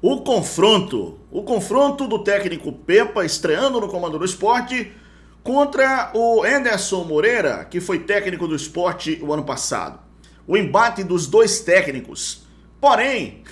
O confronto do técnico Pepa estreando no comando do Sport contra o Anderson Moreira, que foi técnico do Sport o ano passado. O embate dos dois técnicos. Porém,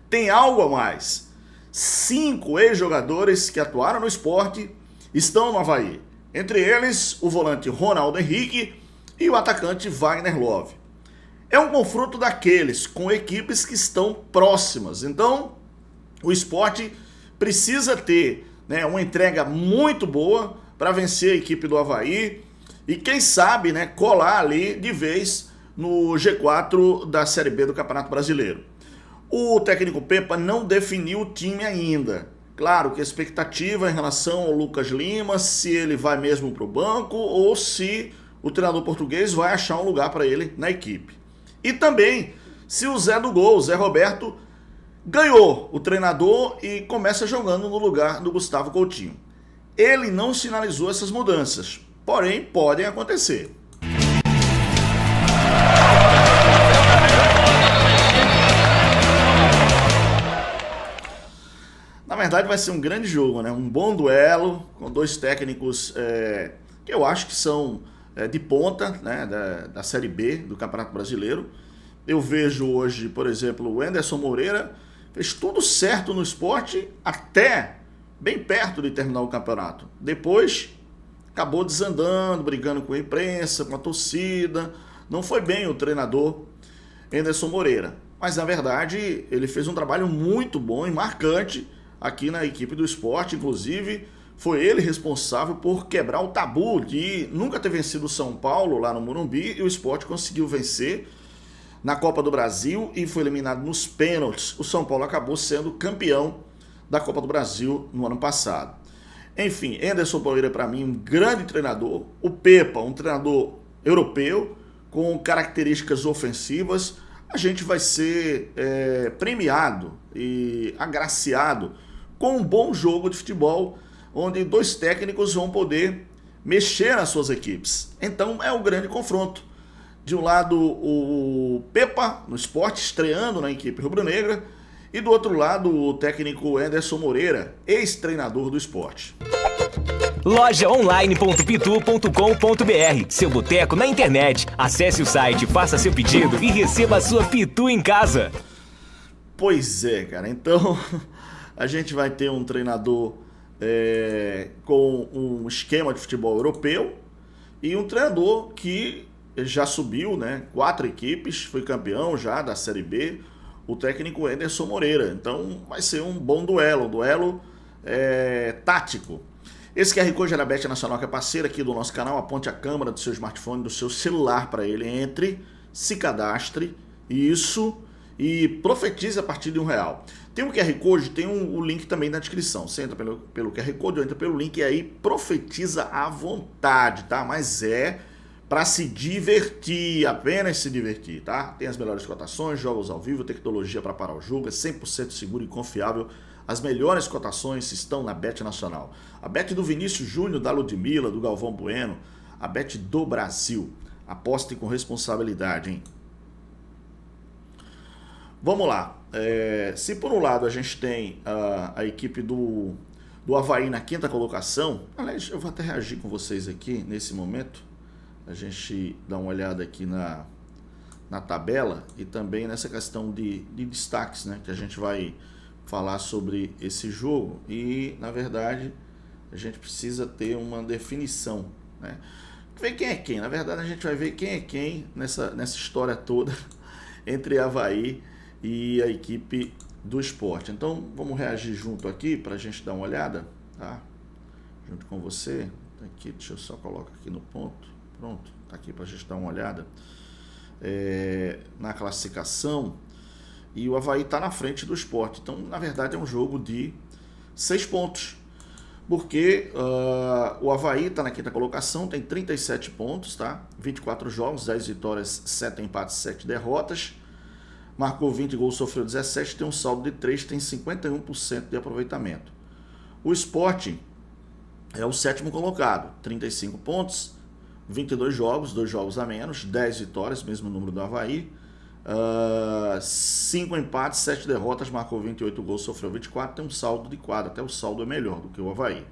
tem algo a mais. 5 ex-jogadores que atuaram no Sport estão no Avaí. Entre eles, o volante Ronaldo Henrique e o atacante Wagner Love. É um confronto daqueles com equipes que estão próximas. Então, o Sport precisa ter, uma entrega muito boa para vencer a equipe do Avaí e quem sabe, colar ali de vez no G4 da Série B do Campeonato Brasileiro. O técnico Pepa não definiu o time ainda. Claro que a expectativa em relação ao Lucas Lima, se ele vai mesmo para o banco ou se o treinador português vai achar um lugar para ele na equipe. E também se o Zé do Gol, o Zé Roberto, ganhou o treinador e começa jogando no lugar do Gustavo Coutinho. Ele não sinalizou essas mudanças, porém podem acontecer. Na verdade vai ser um grande jogo, um bom duelo com dois técnicos que eu acho que são de ponta da Série B do Campeonato Brasileiro. Eu vejo hoje, por exemplo, o Anderson Moreira fez tudo certo no Sport até bem perto de terminar o campeonato. Depois acabou desandando, brigando com a imprensa, com a torcida. Não foi bem o treinador Anderson Moreira. Mas na verdade ele fez um trabalho muito bom e marcante aqui na equipe do Sport. Inclusive foi ele responsável por quebrar o tabu de nunca ter vencido o São Paulo lá no Morumbi, e o Sport conseguiu vencer na Copa do Brasil e foi eliminado nos pênaltis. O São Paulo acabou sendo campeão da Copa do Brasil no ano passado. Enfim, Anderson Moreira para mim um grande treinador. O Pepa, um treinador europeu com características ofensivas. A gente vai ser premiado e agraciado com um bom jogo de futebol, onde dois técnicos vão poder mexer nas suas equipes. Então é um grande confronto. De um lado o Pepa no Sport estreando na equipe rubro-negra e do outro lado o técnico Anderson Moreira, ex-treinador do Sport. Lojaonline.pitu.com.br, seu boteco na internet. Acesse o site, faça seu pedido e receba a sua Pitu em casa. Pois é, cara. Então a gente vai ter um treinador com um esquema de futebol europeu e um treinador que já subiu, 4 equipes, foi campeão já da Série B, o técnico Anderson Moreira. Então vai ser um bom duelo, tático. Esse QR Code é da Bet Nacional, que é parceira aqui do nosso canal. Aponte a câmera do seu smartphone, do seu celular para ele, entre, se cadastre, isso, e profetize a partir de R$1. Tem um QR Code, tem o link também na descrição. Você entra pelo QR Code ou entra pelo link e aí profetiza à vontade, tá? Mas para se divertir, apenas se divertir, tá? Tem as melhores cotações, jogos ao vivo, tecnologia para parar o jogo, é 100% seguro e confiável. As melhores cotações estão na Bet Nacional. A Bet do Vinícius Júnior, da Ludmilla, do Galvão Bueno, a Bet do Brasil. Aposte com responsabilidade, hein? Vamos lá. Se por um lado a gente tem a equipe do Avaí na 5ª colocação, aliás, eu vou até reagir com vocês aqui nesse momento. A gente dá uma olhada aqui na tabela e também nessa questão de destaques, que a gente vai falar sobre esse jogo. E, na verdade, a gente precisa ter uma definição, Ver quem é quem. Na verdade, a gente vai ver quem é quem nessa história toda entre Avaí e a equipe do Sport. Então, vamos reagir junto aqui para a gente dar uma olhada, tá? Junto com você. Aqui, deixa eu só colocar aqui no ponto. Pronto, tá aqui para a gente dar uma olhada na classificação. E o Avaí está na frente do Sport. Então, na verdade, é um jogo de 6 pontos. Porque o Avaí está na 5ª colocação, tem 37 pontos, tá? 24 jogos, 10 vitórias, 7 empates, 7 derrotas. Marcou 20 gols, sofreu 17, tem um saldo de 3, tem 51% de aproveitamento. O Sport é o 7º colocado, 35 pontos, 22 jogos, 2 jogos a menos, 10 vitórias, mesmo número do Avaí, 5 empates, 7 derrotas, marcou 28 gols, sofreu 24, tem um saldo de quadra, até o saldo é melhor do que o Avaí.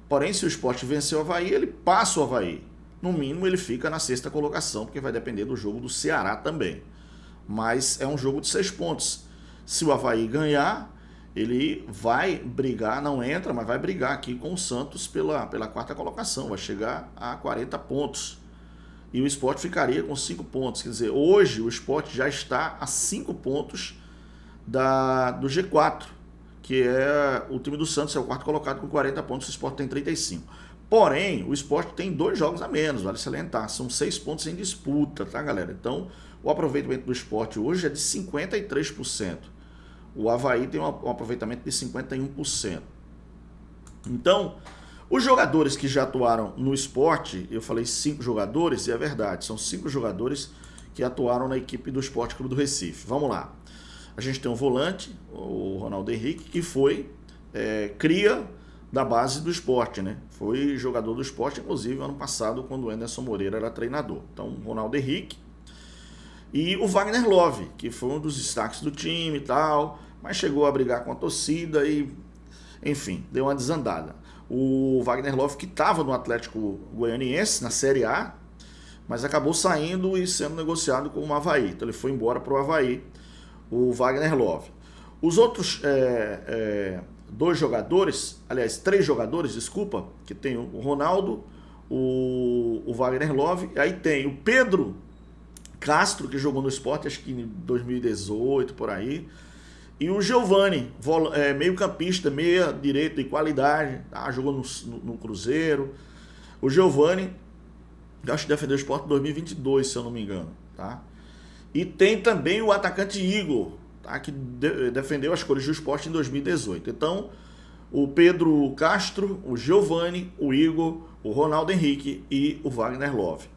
Porém, se o Sport vencer o Avaí, ele passa o Avaí. No mínimo, ele fica na 6ª colocação, porque vai depender do jogo do Ceará também. Mas é um jogo de 6 pontos. Se o Avaí ganhar, ele vai brigar, não entra, mas vai brigar aqui com o Santos pela 4ª colocação, vai chegar a 40 pontos. E o Sport ficaria com 5 pontos. Quer dizer, hoje o Sport já está a 5 pontos do G4, que é o time do Santos, é o 4º colocado com 40 pontos, o Sport tem 35. Porém, o Sport tem 2 jogos a menos, vale salientar, são 6 pontos em disputa, tá, galera? Então, o aproveitamento do Sport hoje é de 53%. O Avaí tem um aproveitamento de 51%. Então, os jogadores que já atuaram no Sport, eu falei 5 jogadores, e é verdade, são 5 jogadores que atuaram na equipe do Sport Clube do Recife. Vamos lá. A gente tem um volante, o Ronaldo Henrique, que foi cria da base do Sport, né? Foi jogador do Sport, inclusive, ano passado, quando o Anderson Moreira era treinador. Então, o Ronaldo Henrique e o Wagner Love, que foi um dos destaques do time e tal, mas chegou a brigar com a torcida e, enfim, deu uma desandada. O Wagner Love, que estava no Atlético Goianiense, na Série A, mas acabou saindo e sendo negociado com o Avaí. Então, ele foi embora para o Avaí, o Wagner Love. Os outros 2 jogadores, aliás, 3 jogadores, desculpa, que tem o Ronaldo, o Wagner Love, aí tem o Pedro Castro, que jogou no Sport, acho que em 2018, por aí, e o Giovani, meio campista, meia direito de qualidade, tá? Jogou no Cruzeiro. O Giovani, acho que defendeu o Sport em 2022, se eu não me engano, tá? E tem também o atacante Igor, tá? Que defendeu as cores do Sport em 2018. Então, o Pedro Castro, o Giovani, o Igor, o Ronaldo Henrique e o Wagner Love.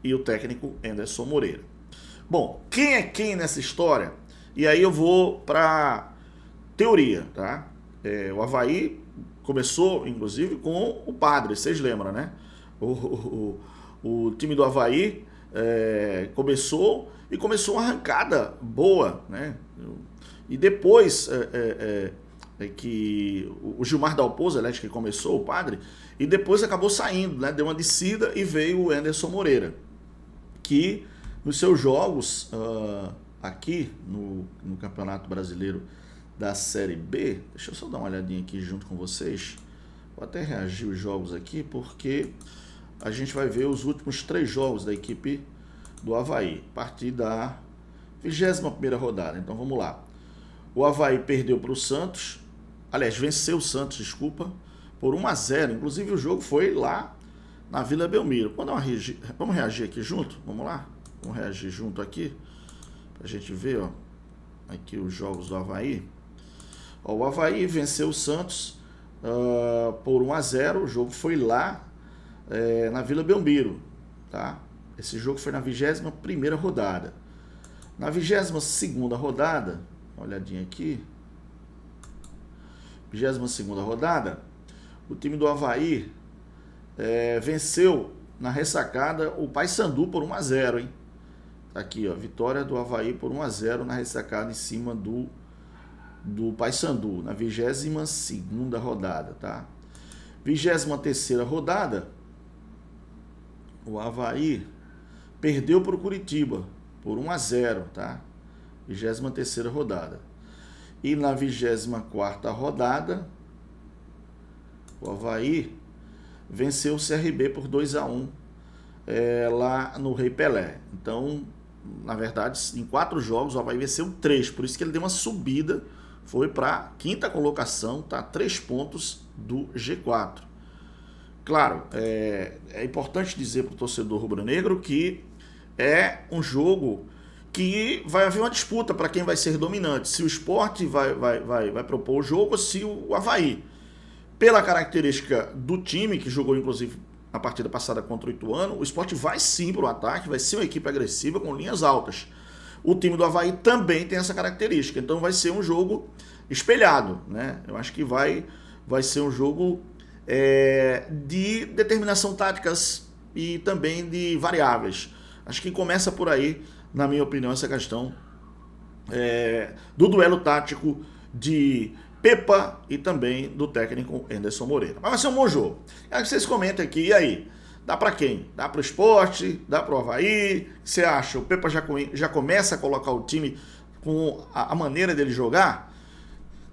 E o técnico Anderson Moreira. Bom, quem é quem nessa história? E aí eu vou para teoria, tá? O Avaí começou, inclusive, com o Padre, vocês lembram, né? O time do Avaí começou uma arrancada boa, né? E depois que o Gilmar Dalpozo, que começou, o Padre, e depois acabou saindo, né? Deu uma descida e veio o Anderson Moreira, que nos seus jogos aqui no Campeonato Brasileiro da Série B, deixa eu só dar uma olhadinha aqui junto com vocês, vou até reagir os jogos aqui, porque a gente vai ver os últimos 3 jogos da equipe do Avaí, a partir da 21ª rodada. Então vamos lá. O Avaí perdeu para o Santos, aliás, venceu o Santos, desculpa, por 1-0, inclusive o jogo foi lá na Vila Belmiro. Vamos reagir aqui junto? Vamos lá? Vamos reagir junto aqui, pra gente ver, ó, aqui os jogos do Avaí. Ó, o Avaí venceu o Santos por 1-0, o jogo foi lá na Vila Belmiro, tá? Esse jogo foi na 21ª rodada. Na 22ª rodada, uma olhadinha aqui, 22ª rodada, o time do Avaí venceu na ressacada o Paysandu por 1-0, hein? Tá aqui, ó, vitória do Avaí por 1-0 na ressacada em cima do Paysandu, na 22ª rodada, tá? 23ª rodada, o Avaí perdeu para o Curitiba por 1-0, tá? 23ª rodada. E na 24ª rodada, o Avaí venceu o CRB por 2-1 lá no Rei Pelé. Então, na verdade, em 4 jogos o Avaí venceu 3, por isso que ele deu uma subida, foi para a 5ª colocação, tá? 3 pontos do G4. Claro, é importante dizer para o torcedor rubro-negro que é um jogo que vai haver uma disputa para quem vai ser dominante, se o Sport vai propor o jogo ou se o Avaí. Pela característica do time, que jogou inclusive na partida passada contra o Ituano, o Sport vai sim para o ataque, vai ser uma equipe agressiva com linhas altas. O time do Avaí também tem essa característica, então vai ser um jogo espelhado, né? Eu acho que vai ser um jogo de determinação táticas e também de variáveis. Acho que começa por aí na minha opinião, essa questão do duelo tático de Pepa e também do técnico Anderson Moreira. Mas vai ser um bom jogo. Quero que vocês comentem aqui, e aí? Dá para quem? Dá para o Sport? Dá para o Avaí? O que você acha? O Pepa já começa a colocar o time com a maneira dele jogar?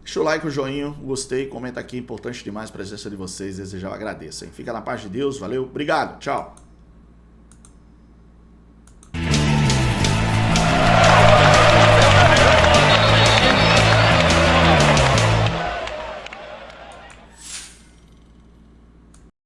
Deixa o like, o joinha, gostei, comenta aqui, importante demais a presença de vocês, desejar eu agradeço. Hein? Fica na paz de Deus, valeu, obrigado, tchau.